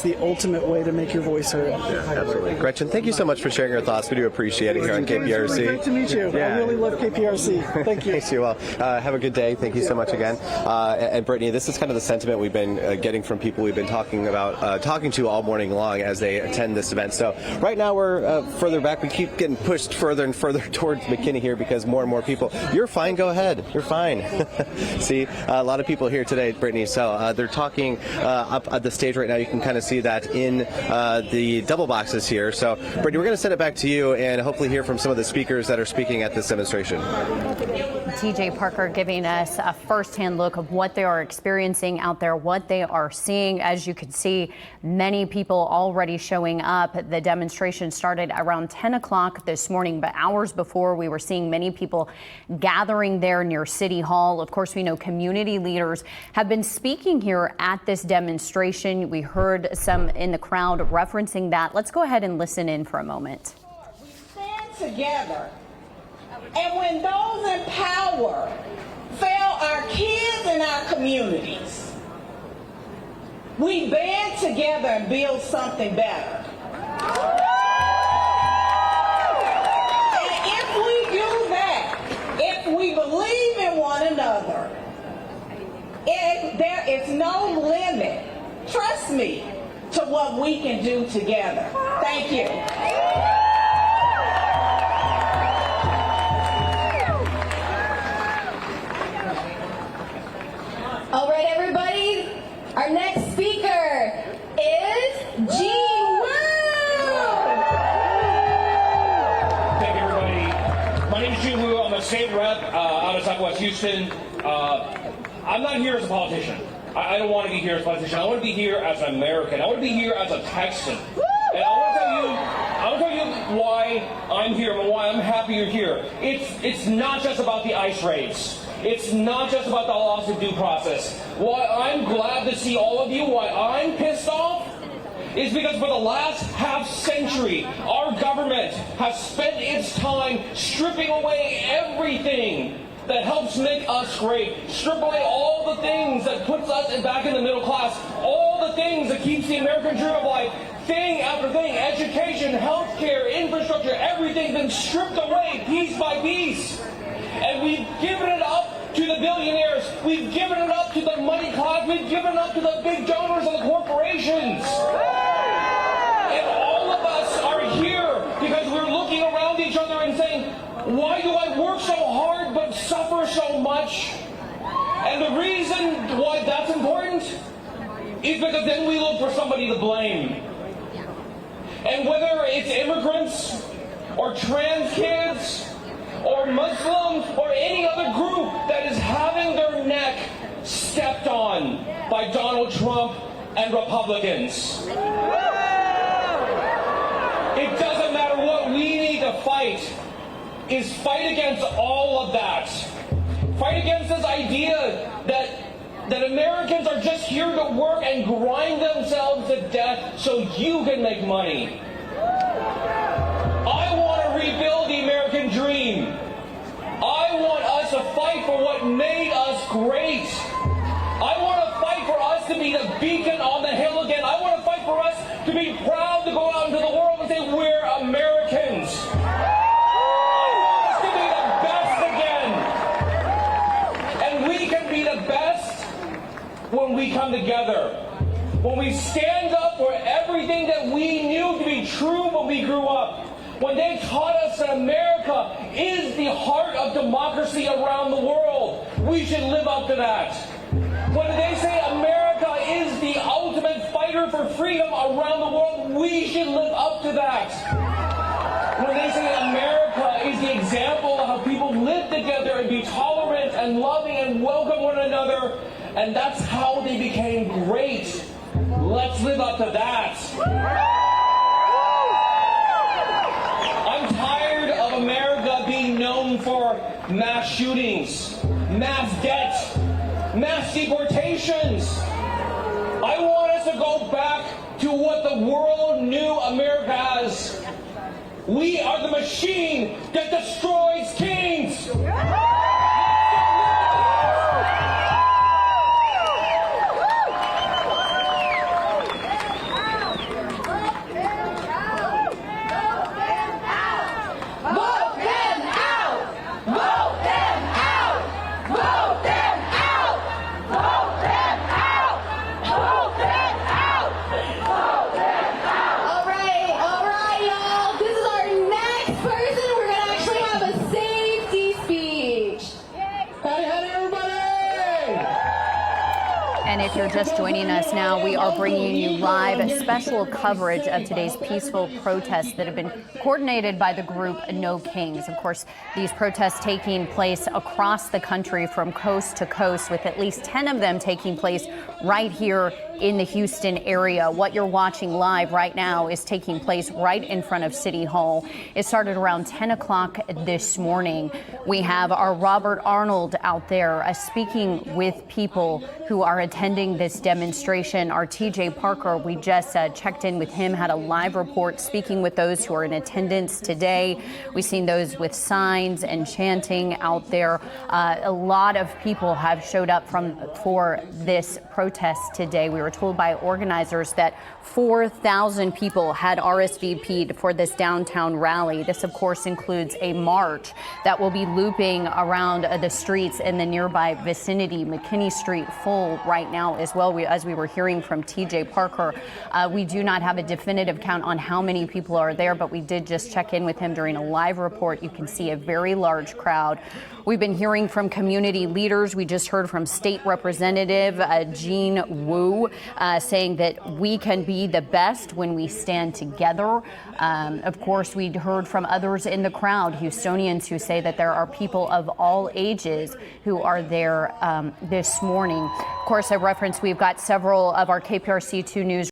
the ultimate way to make your voice heard. Yeah, absolutely. Gretchen, thank you so much for sharing your thoughts. We do appreciate it here on KPRC. Great to meet you. Yeah. I really love KPRC. Thank you. Thanks, you. Well, have a good day. Thank you so much again. And Brittany, this is kind of the sentiment we've been getting from people we've been talking to all morning long as they attend this event. So right now we're further back. We keep getting pushed further and further towards McKinney here because more and more people. You're fine. Go ahead. You're fine. See, a lot of people here today, Brittany. So they're talking up at the stage right now. You can kind of see that in the double boxes here. So, Brittany, we're going to send it back to you and hopefully hear from some of the speakers that are speaking at this demonstration. TJ Parker giving us a firsthand look of what they are experiencing out there, what they are seeing. As you can see, many people already showing up. The demonstration started around 10 o'clock this morning, but hours before we were seeing many people gathering there near City Hall. Of course, we know community leaders have been speaking here at this demonstration. We heard some in the crowd referencing that. Let's go ahead and listen in for a moment. We stand together, and when those in power fail our kids and our communities, we band together and build something better. And if we do that, if we believe in one another, there is no limit, trust me, to what we can do together. Thank you. All right, everybody, our next speaker is G. Thank you, everybody. My name is G. Wu. I'm a state rep out of Southwest Houston. I'm not here as a politician. I don't want to be here as a politician. I want to be here as an American. I want to be here as a Texan. And I want to tell you why I'm here and why I'm happy you're here. It's not just about the ICE raids. It's not just about the loss of due process. Why I'm glad to see all of you, why I'm pissed off, is because for the last half century, our government has spent its time stripping away everything that helps make us great. Strip away all the things that puts us back in the middle class, all the things that keeps the American dream of life, thing after thing, education, healthcare, infrastructure, everything's been stripped away piece by piece. And we've given it up to the billionaires, we've given it up to the money class, we've given it up to the big donors and the corporations. And all of us are here because we're looking around each other and saying, why do I work so hard but suffer so much? And the reason why that's important is because then we look for somebody to blame. And whether it's immigrants or trans kids or Muslims or any other group that is having their neck stepped on by Donald Trump and Republicans. It doesn't matter what we need to fight. Is fight against all of that. Fight against this idea that Americans are just here to work and grind themselves to death so you can make money. I want to rebuild the American dream. I want us to fight for what made us great. I want to fight for us to be the beacon on the hill again. I want to fight for us to be proud to go out into the world and say we're Americans. When we come together, when we stand up for everything that we knew to be true when we grew up, when they taught us that America is the heart of democracy around the world, we should live up to that. When they say America is the ultimate fighter for freedom around the world, we should live up to that. When they say America is the example of how people live together and be tolerant and loving and welcome one another, and that's how they became great. Let's live up to that. I'm tired of America being known for mass shootings, mass debt, mass deportations. I want us to go back to what the world knew America as. We are the machine that destroys kings. just joining us now, we are bringing you live special coverage of today's peaceful protests that have been coordinated by the group No Kings. Of course, these protests taking place across the country from coast to coast, with at least 10 of them taking place right here in the Houston area. What you're watching live right now is taking place right in front of City Hall. It started around 10 o'clock this morning. We have our Robert Arnold out there speaking with people who are attending this demonstration. Our TJ Parker, we just checked in with him, had a live report speaking with those who are in attendance today. We've seen those with signs and chanting out there. A lot of people have showed up for this protest today. We were told by organizers that 4,000 people had RSVP'd for this downtown rally. This, of course, includes a march that will be looping around the streets in the nearby vicinity. McKinney Street full right now as well. As we were hearing from TJ Parker, we do not have a definitive count on how many people are there, but we did just check in with him during a live report. You can see a very large crowd. We've been hearing from community leaders. We just heard from State Representative Jean Wu saying that we can be the best when we stand together. Of course, we heard from others in the crowd, Houstonians, who say that there are people of all ages who are there this morning. Of course, I referenced we've got several of our KPRC2 News